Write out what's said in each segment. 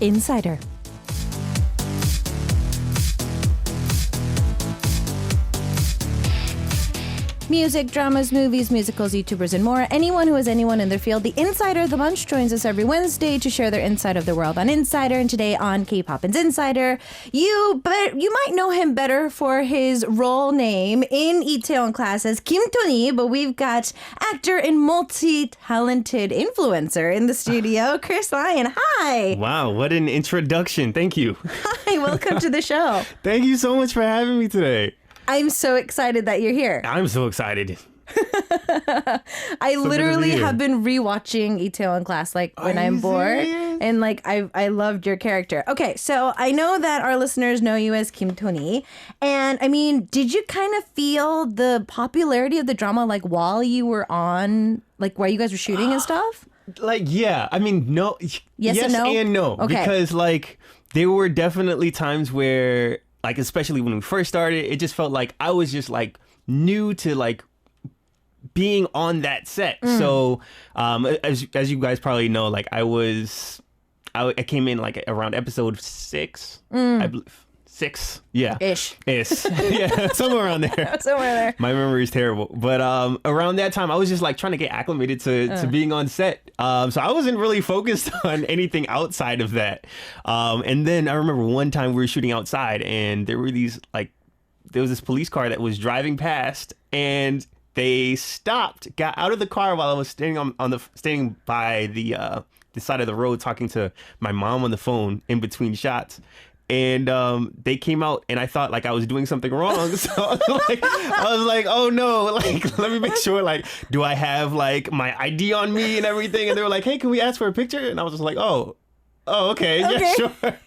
Insider. Music, dramas, movies, musicals, YouTubers, and more. Anyone who is anyone in their field. The Insider, the Bunch, joins us every Wednesday to share their insight of the world on Insider. And today on K-Poppin's Insider, you might know him better for his role name in Itaewon Class as Kim Tony, but we've got actor and multi-talented influencer in the studio, Chris Lyon. Hi. Wow, what an introduction. Thank you. Hi, welcome to the show. Thank you so much for having me today. I'm so excited that you're here. I'm so excited. I literally have been rewatching Itaewon Class like when I'm bored, and like I loved your character. Okay, so I know that our listeners know you as Kim Tony, and I mean, did you kind of feel the popularity of the drama like while you were on, like while you guys were shooting and stuff? Like, yeah, I mean, no, yes and no, Okay. Because like there were definitely times where, like, especially when we first started, it just felt like I was just like new to like being on that set. So as you guys probably know, like I came in like around episode 6, I believe. 6, yeah, Ish. Yeah, somewhere around there. Somewhere there. My memory is terrible, but around that time I was just like trying to get acclimated to being on set, so I wasn't really focused on anything outside of that. And then I remember one time we were shooting outside, and there was this police car that was driving past, and they stopped, got out of the car while I was standing by the side of the road talking to my mom on the phone in between shots. And they came out, and I thought like I was doing something wrong. So I was like, oh no, like let me make sure, like, do I have like my ID on me and everything? And they were like, hey, can we ask for a picture? And I was just like, oh, okay. Yeah, sure.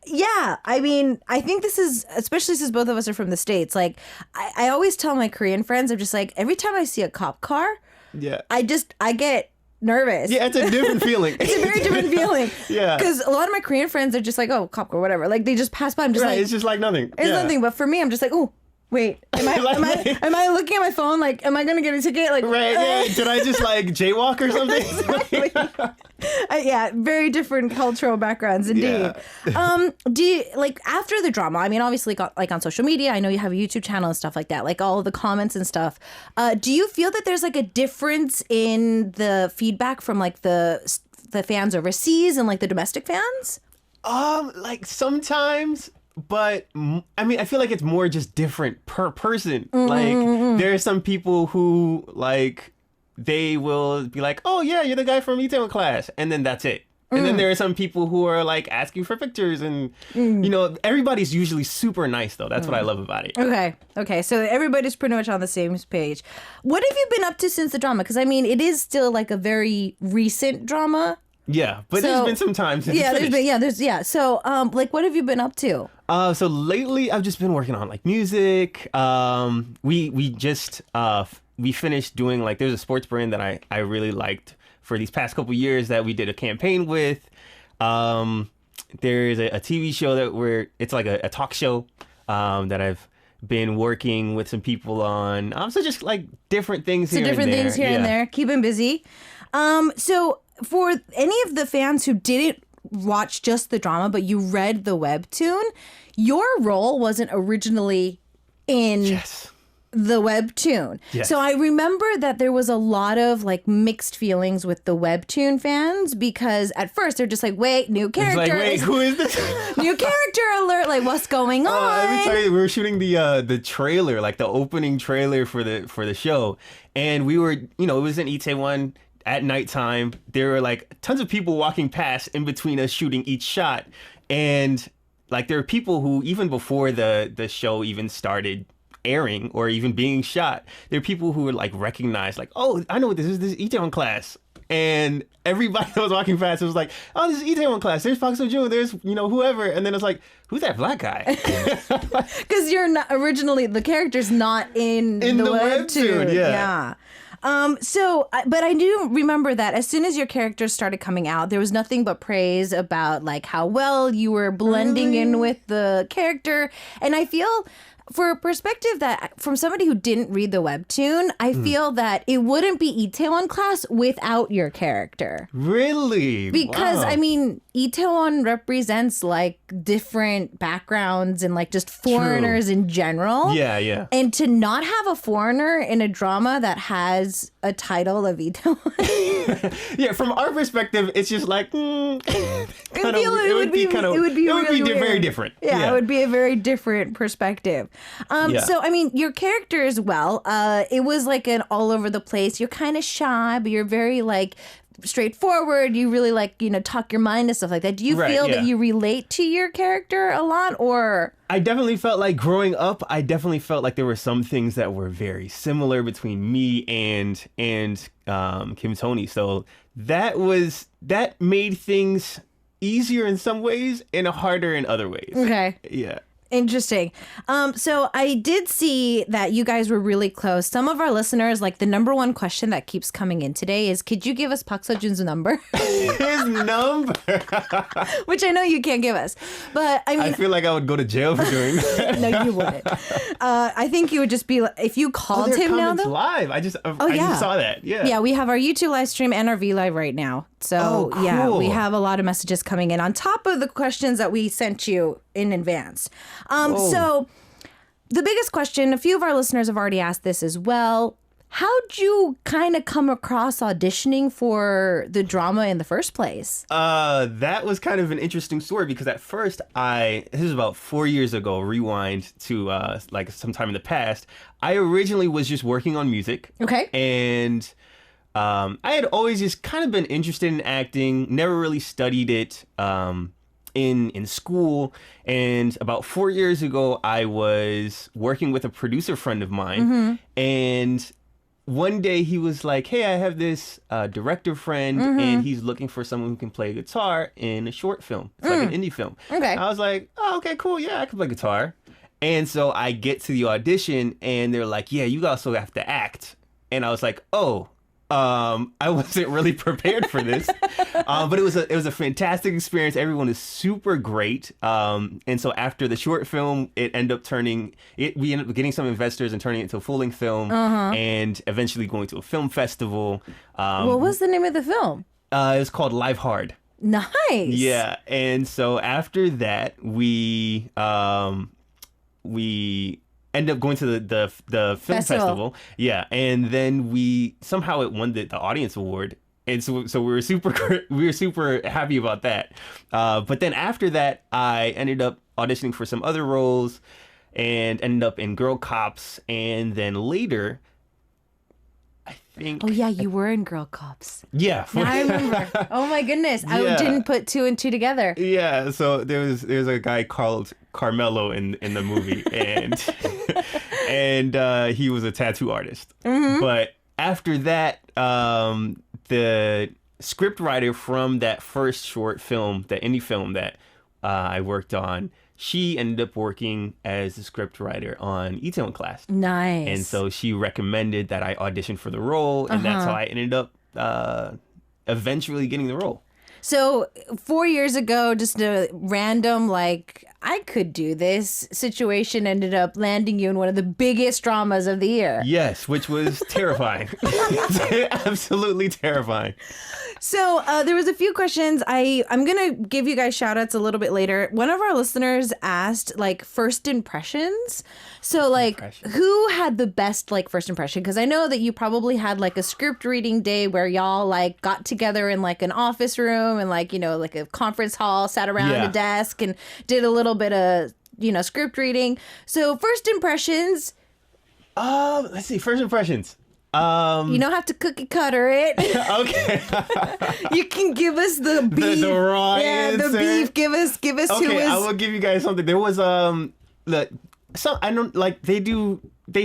Yeah, I mean, I think this is, especially since both of us are from the States, like, I always tell my Korean friends, I'm just like, every time I see a cop car, yeah, I get nervous. Yeah, it's a different feeling. It's a very different feeling. Yeah. Because a lot of my Korean friends are just like, oh, cop car, whatever. Like, they just pass by. I'm just like, it's just like nothing. It's nothing. But for me, I'm just like, oh, wait, am I looking at my phone? Like, am I going to get a ticket? Like, right, yeah. Did I just like jaywalk or something? Exactly. Yeah, very different cultural backgrounds indeed. Yeah. Do you, like, after the drama, I mean, obviously like on social media, I know you have a YouTube channel and stuff like that, like all of the comments and stuff. Do you feel that there's like a difference in the feedback from like the fans overseas and like the domestic fans? Like sometimes, but I mean, I feel like it's more just different per person. Like there are some people who like, they will be like, oh yeah, you're the guy from Itaewon Class, and then that's it. And then there are some people who are like asking for pictures, and you know, everybody's usually super nice though. That's what I love about it. Okay, so everybody's pretty much on the same page. What have you been up to since the drama? Because I mean, it is still like a very recent drama. Yeah, but there's been some time since So like, what have you been up to? So lately I've just been working on like music. We just we finished doing, like, there's a sports brand that I really liked for these past couple years that we did a campaign with. There's a TV show it's like a talk show that I've been working with some people on. So just like different things here and there. Things here and there. Keep them busy. So for any of the fans who didn't watch just the drama, but you read the webtoon, your role wasn't originally in the webtoon. Yes. So I remember that there was a lot of like mixed feelings with the webtoon fans, because at first they're just like, wait, new character. It's like, wait, who is this? New character alert. Like, what's going on? Let me tell you, we were shooting the trailer, like the opening trailer for the show. And we were, you know, it was in Itaewon at nighttime. There were like tons of people walking past in between us shooting each shot. And like, there are people who, even before the show even started airing or even being shot, there are people who would like recognize, like, oh, I know what this is Itaewon Class. And everybody that was walking past, it was like, oh, this is Itaewon Class. There's Park Seo-joon. There's, you know, whoever. And then it's like, who's that black guy? Because you're not originally, the character's not in the webtoon. Yeah. But I do remember that as soon as your characters started coming out, there was nothing but praise about like how well you were blending in with the character. And I feel for a perspective that from somebody who didn't read the webtoon, I feel that it wouldn't be Itaewon Class without your character. Really? Because, Wow. I mean, Itaewon represents like different backgrounds and like just foreigners in general. Yeah, yeah. And to not have a foreigner in a drama that has a title of Itaewon. Yeah, from our perspective, it's just like, it would be really very weird. different. Yeah, it would be a very different perspective. So, I mean, your character as well, it was like an all over the place. You're kind of shy, but you're very like straightforward. You really like, talk your mind and stuff like that. Do you feel that you relate to your character a lot, or? I definitely felt like growing up, there were some things that were very similar between me and Kim Tony. So that made things easier in some ways and harder in other ways. Okay. Yeah. Interesting. So I did see that you guys were really close. Some of our listeners, like the number one question that keeps coming in today is, could you give us Park Seo-joon's number? His number? Which I know you can't give us. But I mean, I feel like I would go to jail for doing that. No, you wouldn't. I think you would just be, if you called him now though. Live. I just saw that. Yeah. Yeah, we have our YouTube live stream and our V Live right now. So cool. yeah, we have a lot of messages coming in on top of the questions that we sent you in advance. So the biggest question, a few of our listeners have already asked this as well. How'd you kind of come across auditioning for the drama in the first place? That was kind of an interesting story because at first this is about 4 years ago, rewind to like sometime in the past. I originally was just working on music. Okay. And I had always just kind of been interested in acting, never really studied it in school. And about 4 years ago, I was working with a producer friend of mine. And one day he was like, hey, I have this director friend and he's looking for someone who can play guitar in a short film. It's like an indie film. Okay. I was like, oh, okay, cool. Yeah, I can play guitar. And so I get to the audition and they're like, yeah, you also have to act. And I was like, oh, I wasn't really prepared for this, but it was a fantastic experience. Everyone is super great, and so after the short film, we ended up getting some investors and turning it into a full-length film, and eventually going to a film festival. What was the name of the film? It was called Live Hard. Nice. Yeah, and so after that, we end up going to the film festival. Yeah, and then somehow it won the audience award, and so we were super happy about that. But then after that, I ended up auditioning for some other roles, and ended up in Girl Cops, and then later, I think. Oh yeah, you were in Girl Cops. Yeah, Now I remember. Oh my goodness, I didn't put two and two together. Yeah, so there's a guy called Carmelo in the movie, and and he was a tattoo artist. But after that, the script writer from that first short film, that indie film that I worked on, she ended up working as a script writer on Itaewon Class. Nice. And so she recommended that I audition for the role, and that's how I ended up eventually getting the role. So 4 years ago, just a random, like, I could do this situation ended up landing you in one of the biggest dramas of the year. Yes, which was terrifying. Absolutely terrifying. So there was a few questions. I'm going to give you guys shout outs a little bit later. One of our listeners asked, like, first impressions. So, like, who had the best, like, first impression? Because I know that you probably had, like, a script reading day where y'all, like, got together in, like, an office room and, like, like a conference hall, sat around a desk and did a little bit of, script reading. So, first impressions. Let's see. First impressions. You don't have to cookie cutter it. Okay. You can give us the beef. The raw answer. The beef. Give us who was. Okay, I will give you guys something. There was I don't like they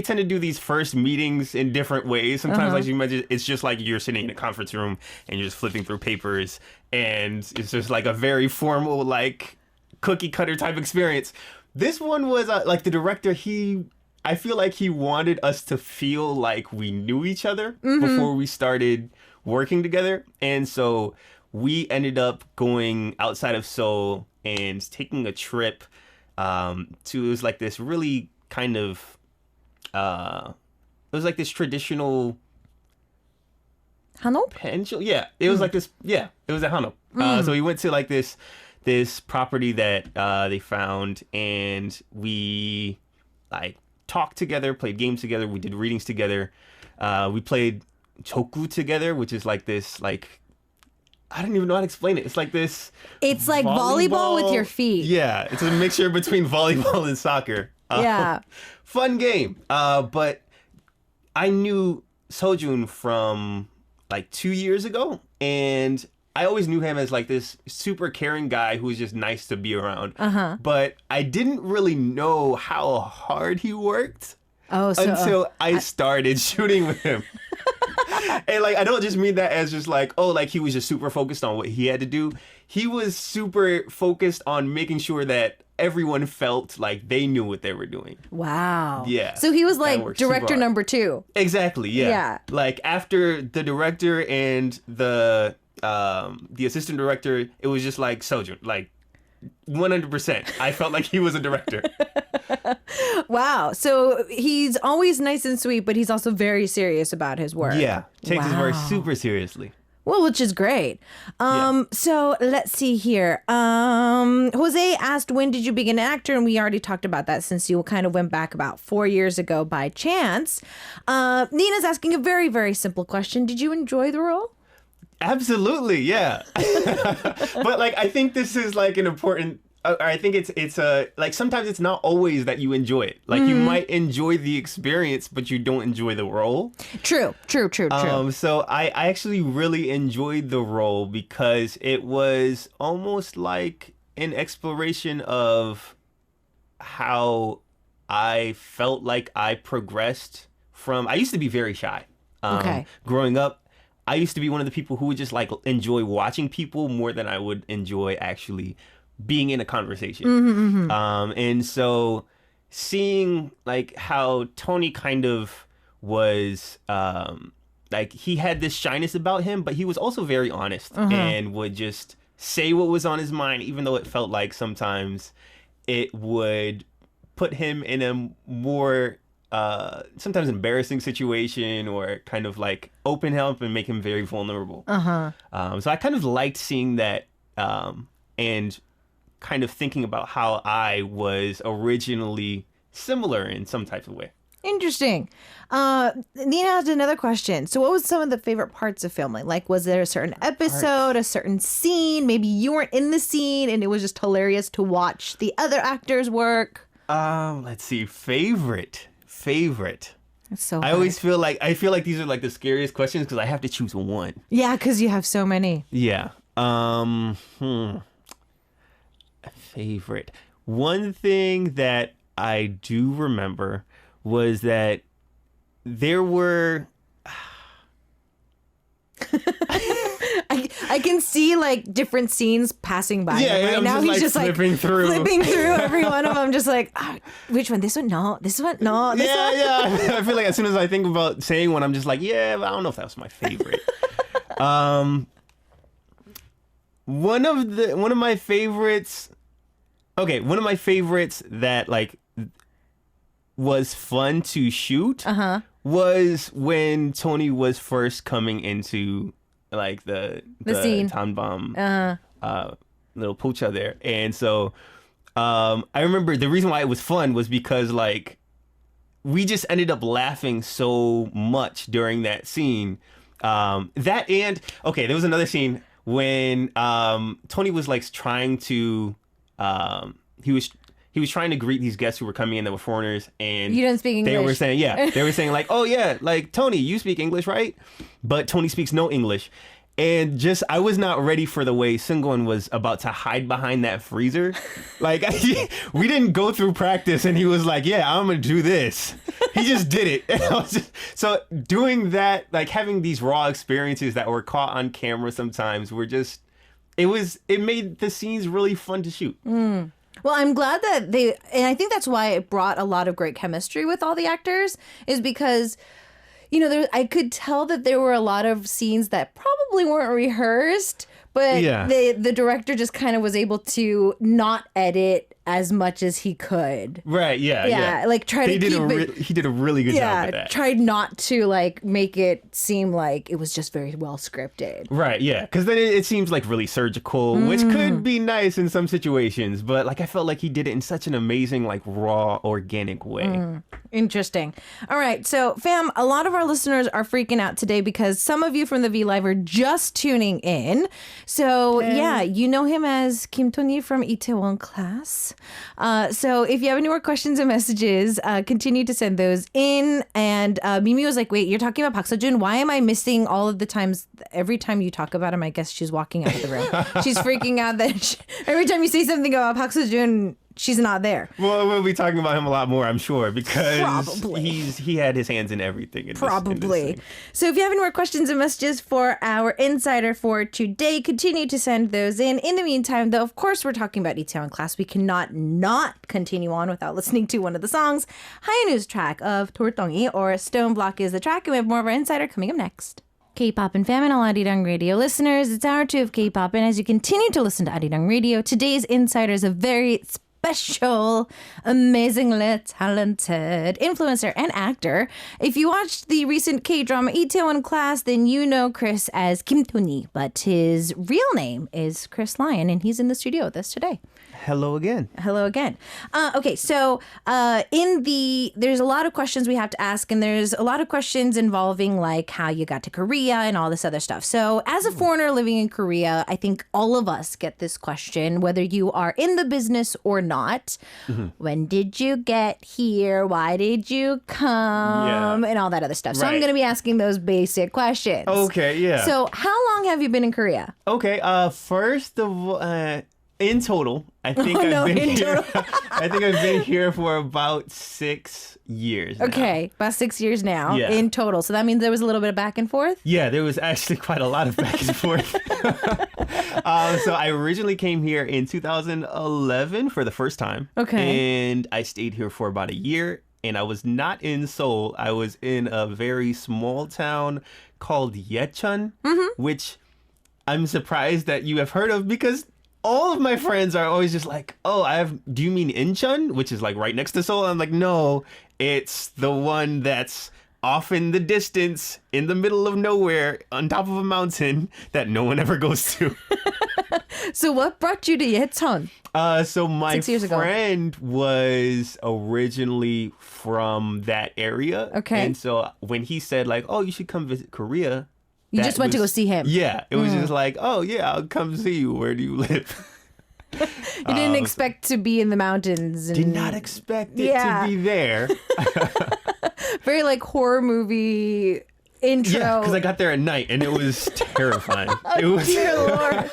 tend to do these first meetings in different ways. Sometimes, like you mentioned, it's just like you're sitting in a conference room and you're just flipping through papers, and it's just like a very formal, like, cookie cutter type experience. This one was like the director. I feel like he wanted us to feel like we knew each other before we started working together. And so we ended up going outside of Seoul and taking a trip to, it was like this really kind of it was like this traditional Hanok? pendulum. Yeah, it was like this. Yeah, it was a Hanok. So we went to like this property that they found, and we like talked together, played games together, we did readings together. We played choku together, which is like this like. I don't even know how to explain it. It's like this. It's like volleyball with your feet. Yeah, it's a mixture between volleyball and soccer. Yeah. Fun game. But I knew Sojun from like 2 years ago, and I always knew him as like this super caring guy who was just nice to be around. But I didn't really know how hard he worked until I started shooting with him. And like, I don't just mean that as just like, oh, like he was just super focused on what he had to do. He was super focused on making sure that everyone felt like they knew what they were doing. Wow. Yeah. So he was like director number 2. Exactly. Yeah. Like after the director and the assistant director, it was just like Sojun, like 100%. I felt like he was a director. Wow. So he's always nice and sweet, but he's also very serious about his work. Yeah. Takes his work super seriously. Well, which is great. So let's see here. Jose asked, when did you begin an actor? And we already talked about that since you kind of went back about 4 years ago by chance. Nina's asking a very, very simple question. Did you enjoy the role? Absolutely, yeah. But like, I think this is like an important. I think it's like sometimes it's not always that you enjoy it. Like you might enjoy the experience, but you don't enjoy the role. True. So I actually really enjoyed the role because it was almost like an exploration of how I felt like I progressed from. I used to be very shy. Growing up. I used to be one of the people who would just like enjoy watching people more than I would enjoy actually being in a conversation. And so seeing like how Tony kind of was like he had this shyness about him, but he was also very honest and would just say what was on his mind, even though it felt like sometimes it would put him in a more sometimes embarrassing situation or kind of like open him up and make him very vulnerable. So I kind of liked seeing that and kind of thinking about how I was originally similar in some type of way. Interesting. Nina has another question. So what was some of the favorite parts of filming? Like, was there a certain episode, a certain scene? Maybe you weren't in the scene and it was just hilarious to watch the other actors work. Let's see. Favorite. It's so I always feel like these are like the scariest questions because I have to choose one. Yeah, because you have so many. Yeah. Favorite. One thing that I do remember was that there were I can see like different scenes passing by. Yeah, right now he's just like flipping through every one of them. Just like, which one? This one? No. This one? No. This one? Yeah. I feel like as soon as I think about saying one, I'm just like, yeah, but I don't know if that was my favorite. One of my favorites. Okay, one of my favorites that like was fun to shoot was when Tony was first coming into like the scene. Tanbam little pucha there. And so I remember the reason why it was fun was because like we just ended up laughing so much during that scene. That and okay, there was another scene when Tony was like trying to he was trying to greet these guests who were coming in that were foreigners, and you didn't speak English. They were saying like, oh yeah, like Tony, you speak English, right? But Tony speaks no English. And just, I was not ready for the way Seungwon was about to hide behind that freezer. Like, we didn't go through practice, and he was like, yeah, I'm going to do this. He just did it. And I was just, so doing that, like having these raw experiences that were caught on camera sometimes were just, it made the scenes really fun to shoot. Well, I'm glad that and I think that's why it brought a lot of great chemistry with all the actors, is because, you know, I could tell that there were a lot of scenes that probably weren't rehearsed, but the director just kind of was able to not edit as much as he could. Right, yeah. Like try to keep it. He did a really good job with that. Tried not to like make it seem like it was just very well scripted. Right, yeah. Because then it seems like really surgical, which could be nice in some situations. But like I felt like he did it in such an amazing, like raw, organic way. Interesting. All right. So, fam, a lot of our listeners are freaking out today because some of you from the V Live are just tuning in. So, yeah, you know him as Kim Tony from Itaewon class. So, if you have any more questions or messages, continue to send those in. And Mimi was like, wait, you're talking about Park Seo-joon? Why am I missing all of the times? Every time you talk about him, I guess she's walking out of the room. She's freaking out that every time you say something about Park Seo-joon, she's not there. Well, we'll be talking about him a lot more, I'm sure, because Probably. he had his hands in everything. Probably. In this So if you have any more questions and messages for our insider for today, continue to send those in. In the meantime, though, of course, we're talking about Itaewon class. We cannot not continue on without listening to one of the songs. Hayanu's track of Tortongi, or Stone Block is the track. And we have more of our insider coming up next. K-Poppin fam and all Arirang Radio listeners, it's hour 2 of K-Poppin. As you continue to listen to Arirang Radio, today's insider is a very special, amazingly talented influencer and actor. If you watched the recent K-drama Itaewon class, then you know Chris as Kim Tony, but his real name is Chris Lion, and he's in the studio with us today. Hello again. Hello again. Okay, so there's a lot of questions we have to ask, and there's a lot of questions involving like how you got to Korea and all this other stuff. So as a foreigner living in Korea, I think all of us get this question, whether you are in the business or not. When did you get here? Why did you come? And all that other stuff. So I'm going to be asking those basic questions. Okay, yeah. So how long have you been in Korea? Okay, first of all, in total, I think I've been here for about 6 years now. Okay, about 6 years now in total. So that means there was a little bit of back and forth? Yeah, there was actually quite a lot of back and forth. So I originally came here in 2011 for the first time. Okay. And I stayed here for about a year. And I was not in Seoul. I was in a very small town called Yecheon, which I'm surprised that you have heard of because all of my friends are always just like, do you mean Incheon? Which is like right next to Seoul. I'm like, no, it's the one that's off in the distance, in the middle of nowhere, on top of a mountain that no one ever goes to. So what brought you to Yecheon? So my 6 years ago. friend was originally from that area. Okay. And so when he said like, oh, you should come visit Korea. You just went to go see him. Yeah. It was just like, oh, yeah, I'll come see you. Where do you live? You didn't expect to be in the mountains. Did not expect it to be there. Very like horror movie intro. Yeah, because I got there at night and it was terrifying. It was. Dear Lord.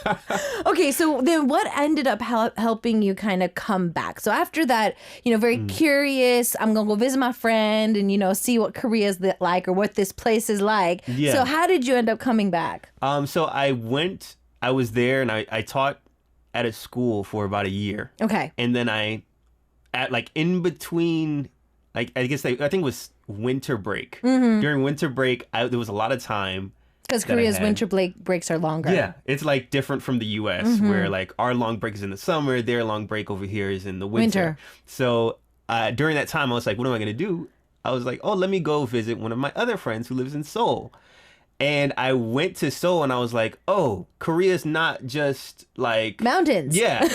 Okay, so then what ended up helping you kind of come back? So after that, very curious, I'm going to go visit my friend and, see what Korea's like or what this place is like. Yeah. So how did you end up coming back? So I was there and I taught at a school for about a year. Okay. And then in between, I think it was winter break. During winter break, there was a lot of time. Because Korea's winter breaks are longer. Yeah, it's like different from the U.S. where like our long break is in the summer, their long break over here is in the winter. So during that time, I was like, what am I going to do? I was like, let me go visit one of my other friends who lives in Seoul. And I went to Seoul and I was like, Korea's not just like mountains. Yeah,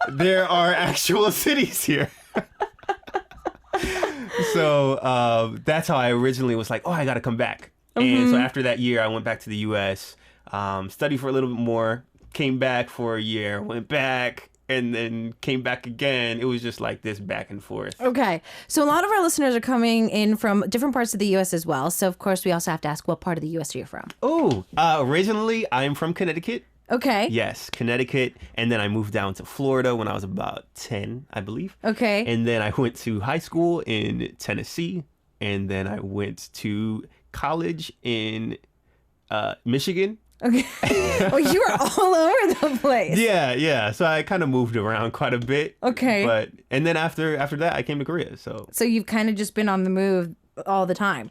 there are actual cities here. So that's how I originally was like, I got to come back. And so after that year, I went back to the U.S., studied for a little bit more, came back for a year, went back, and then came back again. It was just like this back and forth. Okay. So a lot of our listeners are coming in from different parts of the U.S. as well. So, of course, we also have to ask what part of the U.S. are you from? Originally, I'm from Connecticut. Okay. Yes, Connecticut. And then I moved down to Florida when I was about 10, I believe. Okay. And then I went to high school in Tennessee. And then I went to college in Michigan. Okay. You were all over the place. Yeah. So I kind of moved around quite a bit. Okay. And then after that, I came to Korea. So you've kind of just been on the move all the time.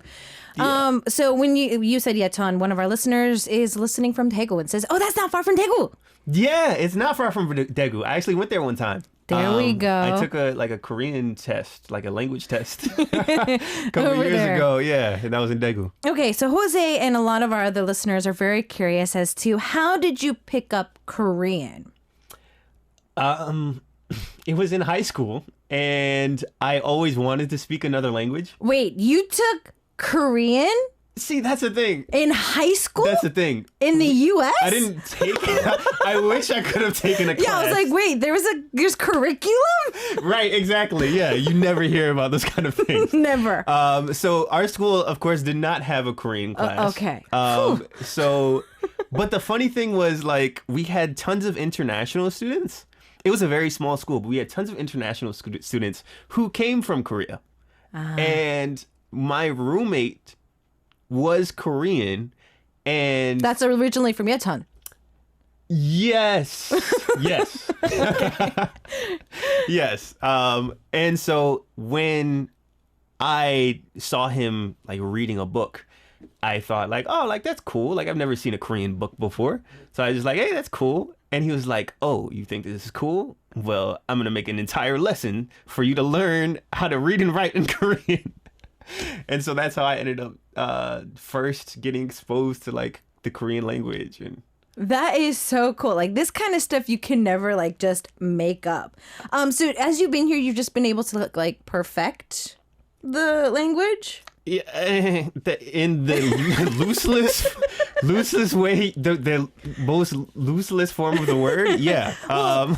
Yeah. So when you said Yecheon, one of our listeners is listening from Daegu and says, that's not far from Daegu. Yeah, it's not far from Daegu. I actually went there one time. There we go. I took a Korean test, like a language test, a couple of years ago. Yeah, and that was in Daegu. Okay, so Jose and a lot of our other listeners are very curious as to how did you pick up Korean? It was in high school, and I always wanted to speak another language. Wait, you took Korean? See, that's the thing. In high school? That's the thing. In the U.S.? I didn't take it. I wish I could have taken a class. Yeah, I was like, wait, there's curriculum? Right, exactly. Yeah, you never hear about those kind of things. Never. So our school, of course, did not have a Korean class. Okay. But the funny thing was, like, we had tons of international students. It was a very small school, but we had tons of international students who came from Korea. And my roommate was Korean, and that's originally from Yecheon. Yes. Yes. And so when I saw him like reading a book, I thought like, oh, like that's cool. Like I've never seen a Korean book before. So I was just like, hey, that's cool. And he was like, oh, you think this is cool? Well, I'm going to make an entire lesson for you to learn how to read and write in Korean. And so that's how I ended up first getting exposed to like the Korean language. And that is so cool. Like this kind of stuff you can never like just make up. So as you've been here, you've just been able to like perfect the language? Yeah, in the loosest way, the most looseless form of the word. Yeah.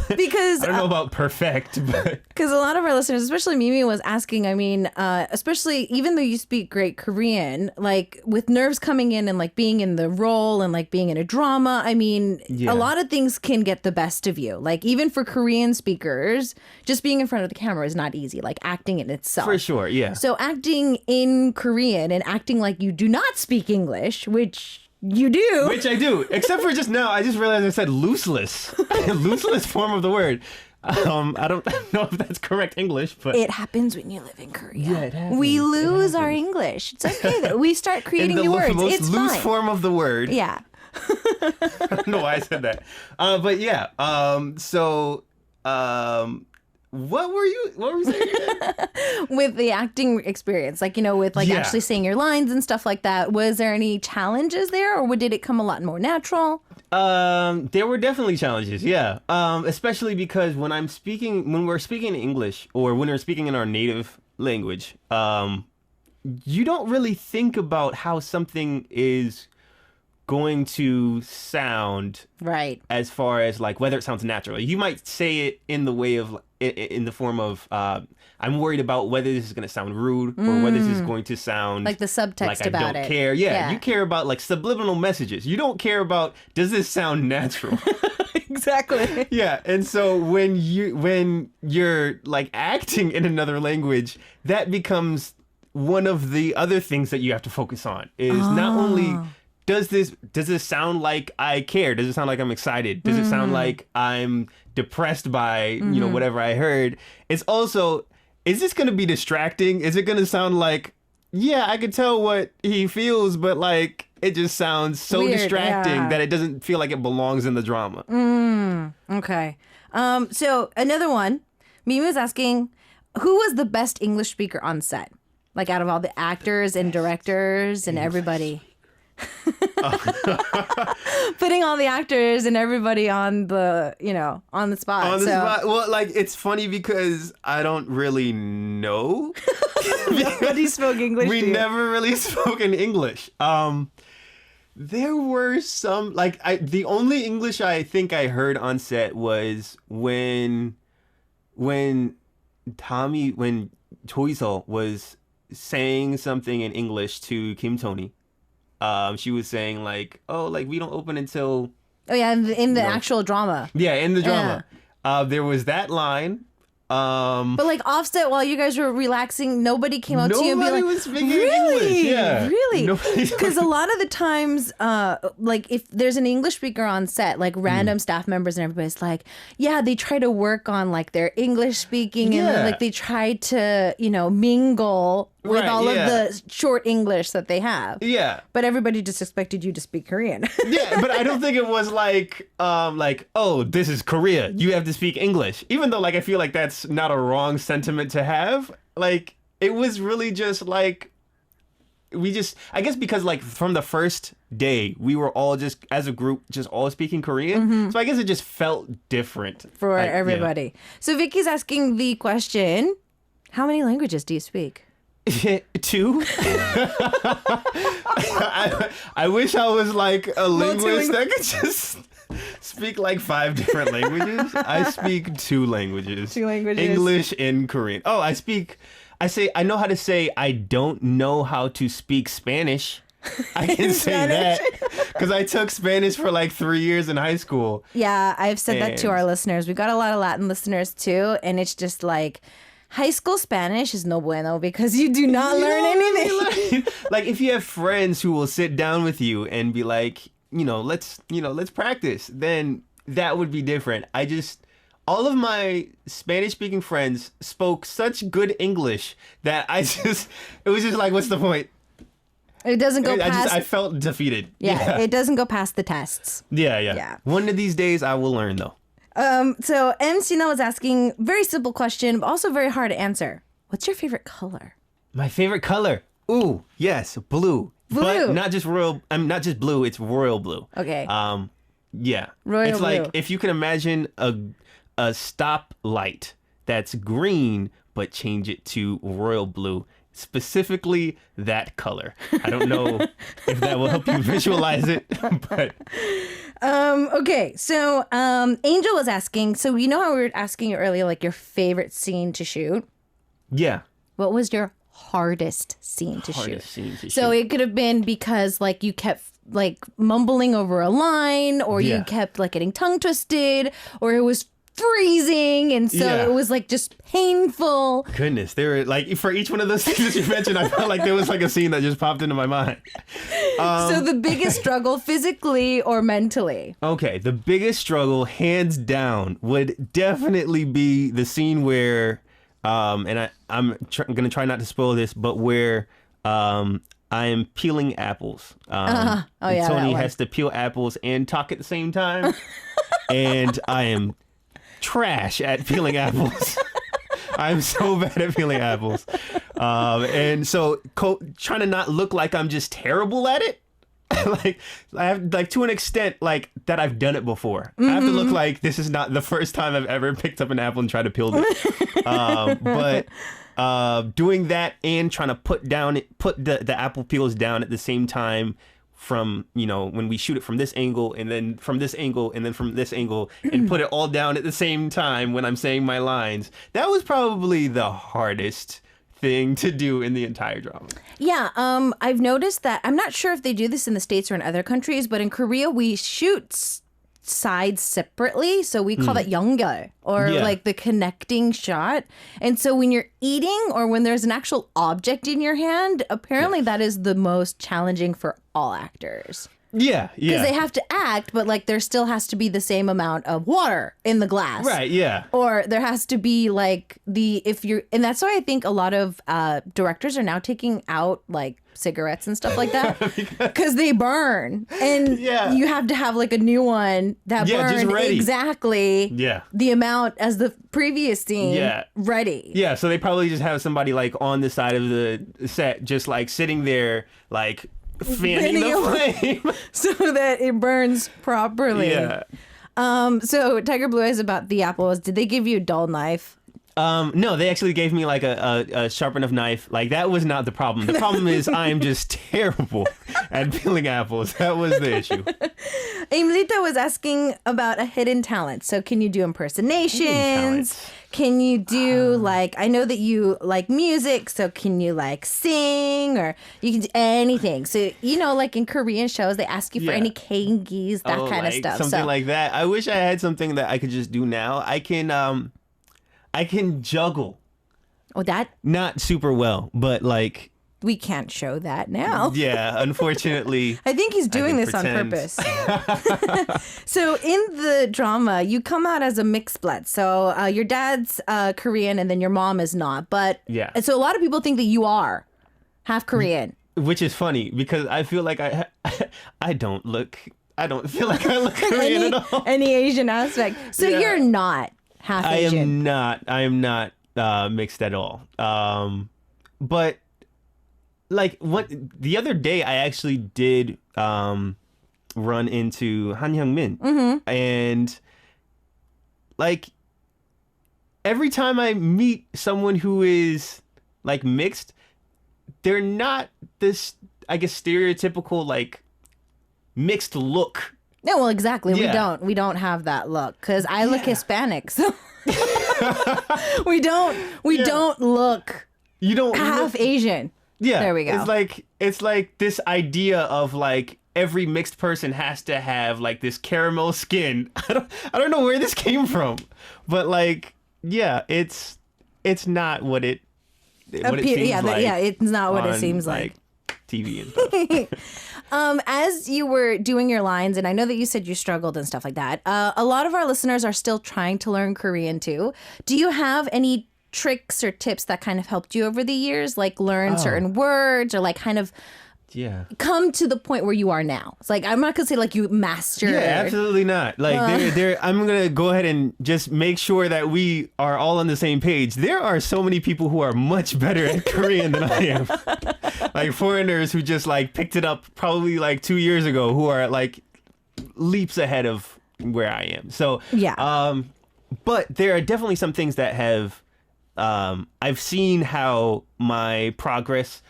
Because I don't know about perfect, but because a lot of our listeners, especially Mimi, was asking. I mean, especially even though you speak great Korean, like with nerves coming in and like being in the role and like being in a drama. I mean, a lot of things can get the best of you. Like even for Korean speakers, just being in front of the camera is not easy. Like acting in itself, for sure. Yeah. So acting in Korean and acting like you do not speak English, which you do. Which I do. Except for just now, I just realized I said looseless. Looseless form of the word. I don't know if that's correct English, but it happens when you live in Korea. Yeah, it happens. We lose our English. It's okay though. We start creating new words. Most it's loose fine. form of the word. Yeah. I don't know why I said that. But yeah. What were you saying again? With the acting experience, like, you know, with like actually saying your lines and stuff like that, was there any challenges there, or did it come a lot more natural? There were definitely challenges, yeah. Especially because when we're speaking English or when we're speaking in our native language, you don't really think about how something is going to sound, right? As far as like whether it sounds natural. You might say it in the way of in the form of I'm worried about whether this is going to sound rude or whether this is going to sound like the subtext like about I don't it. care. Yeah, you care about like subliminal messages. You don't care about does this sound natural. Exactly. Yeah, and so when you're like acting in another language, that becomes one of the other things that you have to focus on. Is not only does this sound like I care? Does it sound like I'm excited? Does it sound like I'm depressed by, you know, whatever I heard? It's also, is this going to be distracting? Is it going to sound like, yeah, I could tell what he feels, but like it just sounds so weird, distracting that it doesn't feel like it belongs in the drama. Okay. So another one, Mimi was asking, who was the best English speaker on set? Like out of all the actors and directors and everybody. Putting all the actors and everybody on the, you know, on the spot. On the spot. Well, like, it's funny because I don't really know. Nobody spoke English. We never really spoke in English. There were some, like, the only English I think I heard on set was when Choi-seo was saying something in English to Kim Tony. She was saying like, oh, like we don't open until. Oh yeah, in the actual drama. Yeah, in the drama. There was that line. But like offset while you guys were relaxing, nobody came up to you and be like, was speaking really? English. Yeah. Really? Because a lot of the times, like if there's an English speaker on set, like random staff members and everybody's like, yeah, they try to work on like their English speaking and like they try to, you know, mingle with Right, all of yeah. the short English that they have. Yeah. But everybody just expected you to speak Korean. Yeah, but I don't think it was like, oh, this is Korea. You have to speak English. Even though, like, I feel like that's not a wrong sentiment to have. Like, it was really just like, I guess because like from the first day, we were all just, as a group, just all speaking Korean. So I guess it just felt different. For Like, yeah. everybody. So Vicky's asking the question, how many languages do you speak? 2. I wish I was like a linguist that could just speak like 5 different languages. I speak 2 languages. 2 languages. English and Korean. Oh, I know how to say I don't know how to speak Spanish. I can say that because I took Spanish for like 3 years in high school. Yeah, I've said that to And- our listeners. We've got a lot of Latin listeners too, and it's just like high school Spanish is no bueno because you do not learn anything. Like if you have friends who will sit down with you and be like, let's practice, then that would be different. All of my Spanish speaking friends spoke such good English that it was just like, what's the point? It doesn't go past. I felt defeated. Yeah, it doesn't go past the tests. Yeah. One of these days I will learn though. So M. Sina was asking, very simple question, but also very hard to answer. What's your favorite color? My favorite color? Ooh, yes, blue. Blue. But not just not just blue, it's royal blue. Okay. Yeah. Royal it's like blue. if you can imagine a stoplight that's green, but change it to royal blue. Specifically that color. I don't know if that will help you visualize it, but Okay, so Angel was asking, so you know how we were asking you earlier, like your favorite scene to shoot? yeah. What was your hardest scene to shoot? Scene to So shoot. it could have been because like you kept like mumbling over a line, or you Yeah. kept like getting tongue twisted, or it was freezing, and so Yeah. it was like just painful. Goodness, there were like for each one of those things that you mentioned, I felt like there was like a scene that just popped into my mind. So the biggest struggle, physically or mentally? Okay, the biggest struggle, hands down, would definitely be the scene where, and I'm gonna try not to spoil this, but where I am peeling apples. Oh, yeah, that Tony one. has to peel apples and talk at the same time, and I am trash at peeling apples. I'm so bad at peeling apples. And so trying to not look like I'm just terrible at it. Like I have like to an extent like that I've done it before. I have to look like this is not the first time I've ever picked up an apple and tried to peel it. But doing that and trying to put the apple peels down at the same time from, when we shoot it from this angle and then from this angle and then from this angle and put it all down at the same time when I'm saying my lines. That was probably the hardest thing to do in the entire drama. Yeah, I've noticed that, I'm not sure if they do this in the States or in other countries, but in Korea we shoot sides separately, so we call that yeongeol, or Yeah. like the connecting shot. And so when you're eating or when there's an actual object in your hand, apparently that is the most challenging for all actors. Yeah. Because they have to act, but like there still has to be the same amount of water in the glass. Right, yeah. Or there has to be like and that's why I think a lot of directors are now taking out like cigarettes and stuff like that because they burn, and Yeah. you have to have like a new one that Yeah, just burns ready. exactly Yeah. the amount as the previous scene. Yeah. Ready. Yeah, so they probably just have somebody like on the side of the set just like sitting there like fanning the flame. So that it burns properly. Yeah. So Tiger Blue Eyes about the apples. Did they give you a dull knife? No, they actually gave me like a sharp enough knife. Like that was not the problem. The problem is I am just terrible at peeling apples. That was the issue. Aimlita was asking about a hidden talent. So can you do impersonations? talents. Can you do like, I know that you like music, so can you like sing, or you can do anything. So, like in Korean shows, they ask you for Yeah. any kangies, that kind of like stuff. Something So like that. I wish I had something that I could just do now. I can juggle. oh, that Not super well, but like, we can't show that now. yeah, unfortunately. I think he's doing can this on pretend. purpose. So in the drama, you come out as a mixed blood. So your dad's Korean and then your mom is not. But Yeah. and so a lot of people think that you are half Korean. Which is funny because I feel like I don't feel like I look Korean at all. Any Asian aspect. So you're not half Asian. I am not mixed at all. But like the other day I actually did run into Han Hyung-min. And like every time I meet someone who is like mixed, they're not this, I guess, stereotypical like mixed look. No, well, exactly. Yeah. We don't have that look because I look Hispanic. So we don't look. You don't half Asian. Yeah, there we go. It's like this idea of like every mixed person has to have like this caramel skin. I don't know where this came from, but like it's not what it seems like. Yeah, it's not what it seems like. TV and stuff. As you were doing your lines, and I know that you said you struggled and stuff like that, a lot of our listeners are still trying to learn Korean too. Do you have any tricks or tips that kind of helped you over the years, like learn certain words or like kind of come to the point where you are now? It's like, I'm not gonna say like you mastered. Yeah, absolutely not. Like I'm gonna go ahead and just make sure that we are all on the same page. There are so many people who are much better at Korean than I am. Like foreigners who just like picked it up probably like 2 years ago, who are like leaps ahead of where I am. So but there are definitely some things that have I've seen how my progress,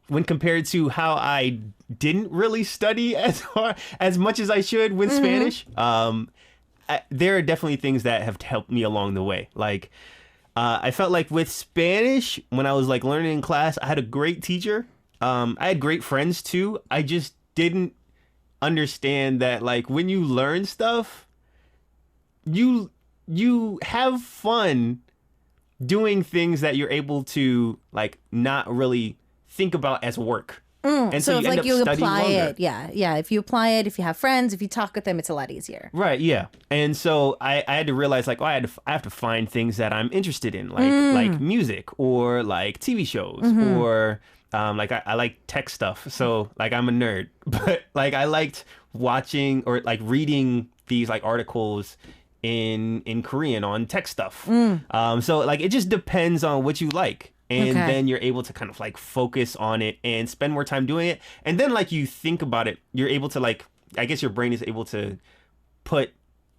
when compared to how I didn't really study as much as I should with Spanish, there are definitely things that have helped me along the way. Like, I felt like with Spanish, when I was like learning in class, I had a great teacher. I had great friends too. I just didn't understand that like when you learn stuff, you have fun doing things that you're able to like not really think about as work. And so you if end like up you studying apply longer. it, if you apply it, if you have friends, if you talk with them, it's a lot easier. Right, yeah. And so I had to realize like, I have to find things that I'm interested in, like music or like TV shows or like I like tech stuff. So like I'm a nerd, but like I liked watching or like reading these like articles in Korean on tech stuff. So like it just depends on what you like. And then you're able to kind of like focus on it and spend more time doing it. And then like you think about it, you're able to like, I guess your brain is able to put,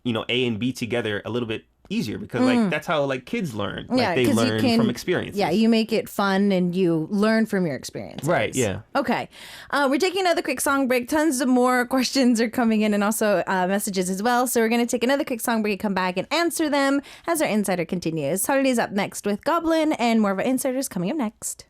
A and B together a little bit easier because like that's how like kids learn. Like they learn from experiences. Yeah, you make it fun and you learn from your experiences. Right, yeah. Okay. We're taking another quick song break. Tons of more questions are coming in and also messages as well. So we're going to take another quick song break, come back and answer them as our Insider continues. Charlie's up next with Goblin and more of our Insiders coming up next.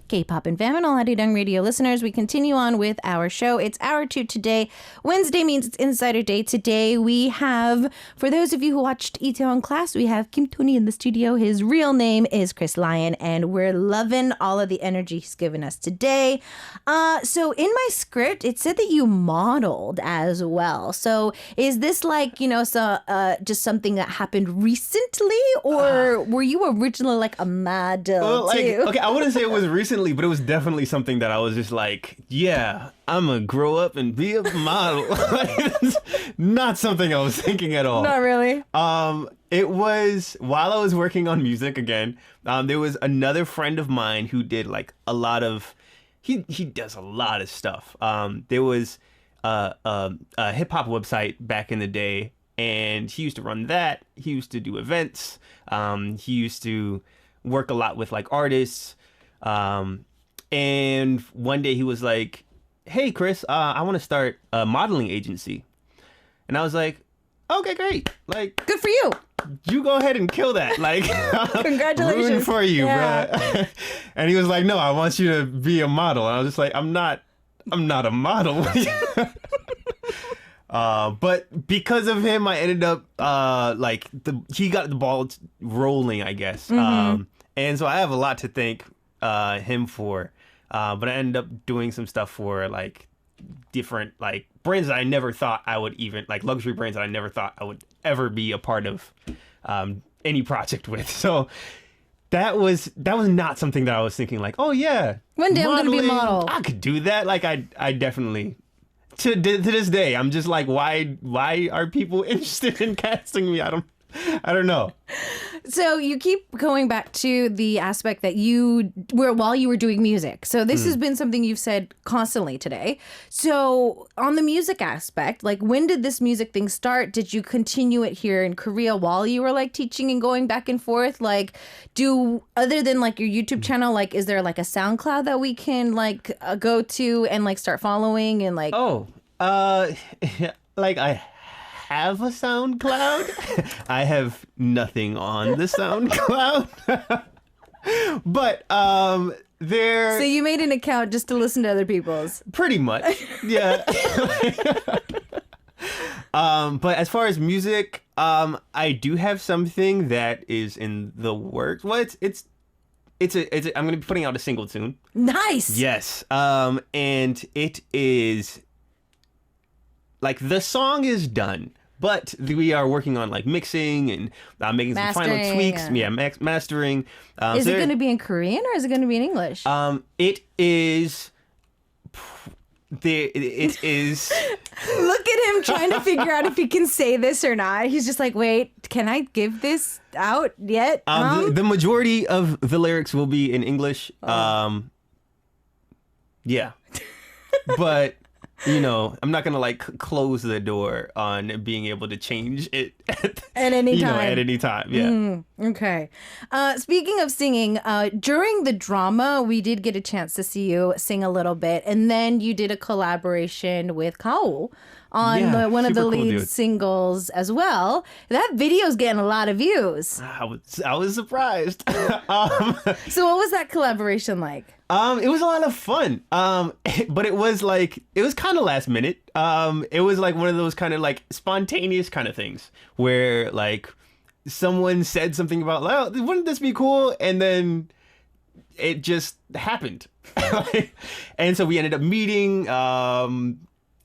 K-Poppin fam and all Arirang Radio listeners, we continue on with our show. It's hour 2 today. Wednesday means it's Insider Day. Today we have, for those of you who watched Itaewon Class, we have Kim Tony in the studio. His real name is Chris Lyon, and we're loving all of the energy he's given us today. So in my script, it said that you modeled as well. So is this like, just something that happened recently, or were you originally like a model too? Okay, I wouldn't say it was recently, but it was definitely something that I was just like, yeah, I'm gonna grow up and be a model. It's not something I was thinking at all. Not really. It was while I was working on music again. There was another friend of mine who did like a lot of. He does a lot of stuff. There was a hip hop website back in the day, and he used to run that. He used to do events. He used to work a lot with like artists. And one day he was like, "Hey Chris, I want to start a modeling agency." And I was like, "Okay, great. Like, good for you. You go ahead and kill that. Like, congratulations. Rooting for you, bro." And he was like, "No, I want you to be a model." And I was just like, I'm not a model." But because of him, I ended up he got the ball rolling, I guess. And so I have a lot to thank him for. But I ended up doing some stuff for like different like brands that I never thought I would even like luxury brands that I never thought I would ever be a part of any project with. So that was not something that I was thinking like, oh yeah, one day I'm gonna be a modeling, model. I could do that. Like I definitely to this day I'm just like, why are people interested in casting me? I don't know. So you keep going back to the aspect that you were while you were doing music. So this has been something you've said constantly today. So on the music aspect, like when did this music thing start? Did you continue it here in Korea while you were like teaching and going back and forth? Like other than like your YouTube channel, like is there like a SoundCloud that we can like go to and like start following and like like I have a SoundCloud. I have nothing on the SoundCloud. But there. So you made an account just to listen to other people's. Pretty much. Yeah. But as far as music, I do have something that is in the works. Well, it's I'm going to be putting out a single soon. Nice. Yes. And it is like the song is done. But we are working on like mixing and making some final tweaks. Yeah, mastering. Is it going to be in Korean or is it going to be in English? It is. It is. Look at him trying to figure out if he can say this or not. He's just like, wait, can I give this out yet? The majority of the lyrics will be in English. Yeah, but. You know, I'm not gonna like close the door on being able to change it at any time. At any time, yeah. Okay. Speaking of singing, during the drama, we did get a chance to see you sing a little bit, and then you did a collaboration with Kao on one of the lead singles as well. That video's getting a lot of views. I was surprised. So what was that collaboration like? It was a lot of fun. But it was kind of last minute. It was like one of those kind of like spontaneous kind of things where like someone said something about, oh, wouldn't this be cool? And then it just happened. And so we ended up meeting,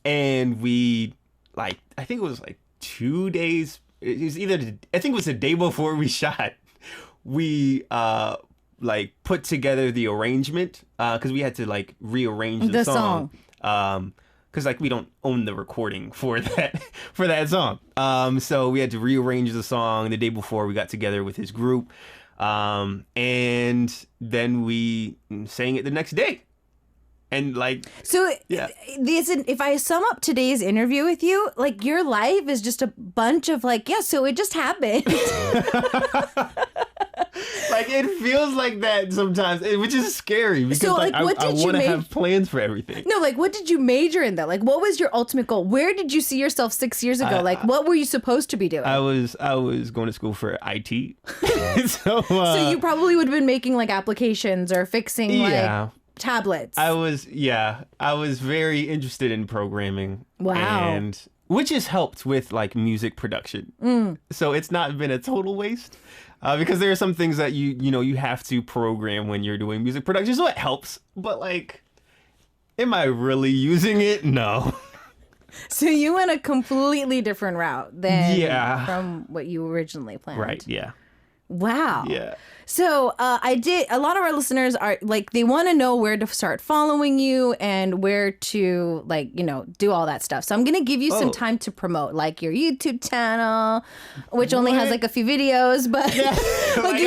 and we like, I think it was like 2 days. It was I think it was the day before we shot. We, like put together the arrangement because we had to like rearrange the song because like we don't own the recording for that song, so we had to rearrange the song the day before we got together with his group, and then we sang it the next day. And like, so yeah. If I sum up today's interview with you, like your life is just a bunch of like, yeah, so it just happened. Like it feels like that sometimes, which is scary because so, like, I want to have plans for everything. No, like what did you major in though? Like what was your ultimate goal? Where did you see yourself 6 years ago? Like what were you supposed to be doing? I was going to school for IT. So you probably would have been making like applications or fixing like tablets. I was very interested in programming. Wow. And which has helped with like music production. So it's not been a total waste. Because there are some things that you have to program when you're doing music production, so it helps. But like, am I really using it? No. So you went a completely different route than from what you originally planned. Right. Yeah. Wow. Yeah. So a lot of our listeners are like, they want to know where to start following you and where to like, do all that stuff. So I'm going to give you some time to promote like your YouTube channel, which only has like a few videos, but like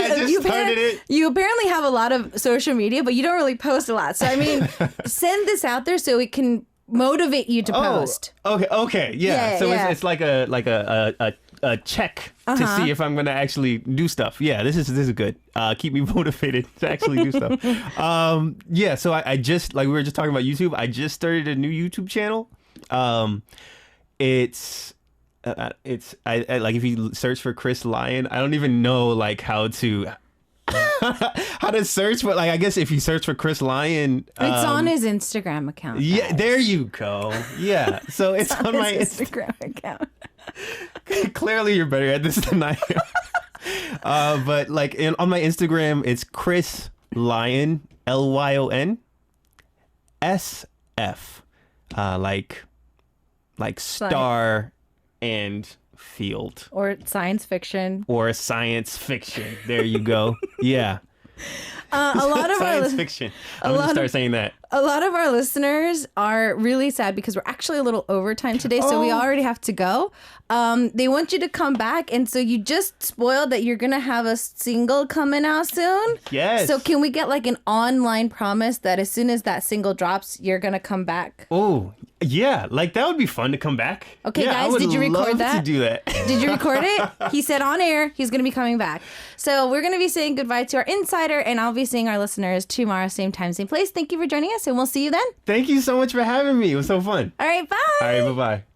you apparently have a lot of social media, but you don't really post a lot. So I mean, send this out there so it can motivate you to post. Okay. Yeah. So it's like a check to see if I'm going to actually do stuff. Yeah, this is good. Keep me motivated to actually do stuff. So I just, like we were just talking about YouTube, I just started a new YouTube channel. It's like if you search for Chris Lion, I don't even know like how to search, but like I guess if you search for Chris Lion, it's on his Instagram account. Yeah, there you go. Yeah, so it's on my Instagram account. Clearly, you're better at this than I am. But like on my Instagram, it's Chris Lion, LYON SF, like star and field. Or science fiction. Or science fiction. There you go. Yeah. A lot of science fiction. I'm going to start saying that. A lot of our listeners are really sad because we're actually a little overtime today, so we already have to go. They want you to come back, and so you just spoiled that you're going to have a single coming out soon. Yes. So can we get like an online promise that as soon as that single drops, you're going to come back? Oh, yeah. Like, that would be fun to come back. Okay, yeah, guys, did you record that? I would love to do that. Did you record it? He said on air he's going to be coming back. So we're going to be saying goodbye to our insider, and I'll be seeing our listeners tomorrow, same time, same place. Thank you for joining us, and we'll see you then. Thank you so much for having me. It was so fun. All right, bye. All right, bye-bye.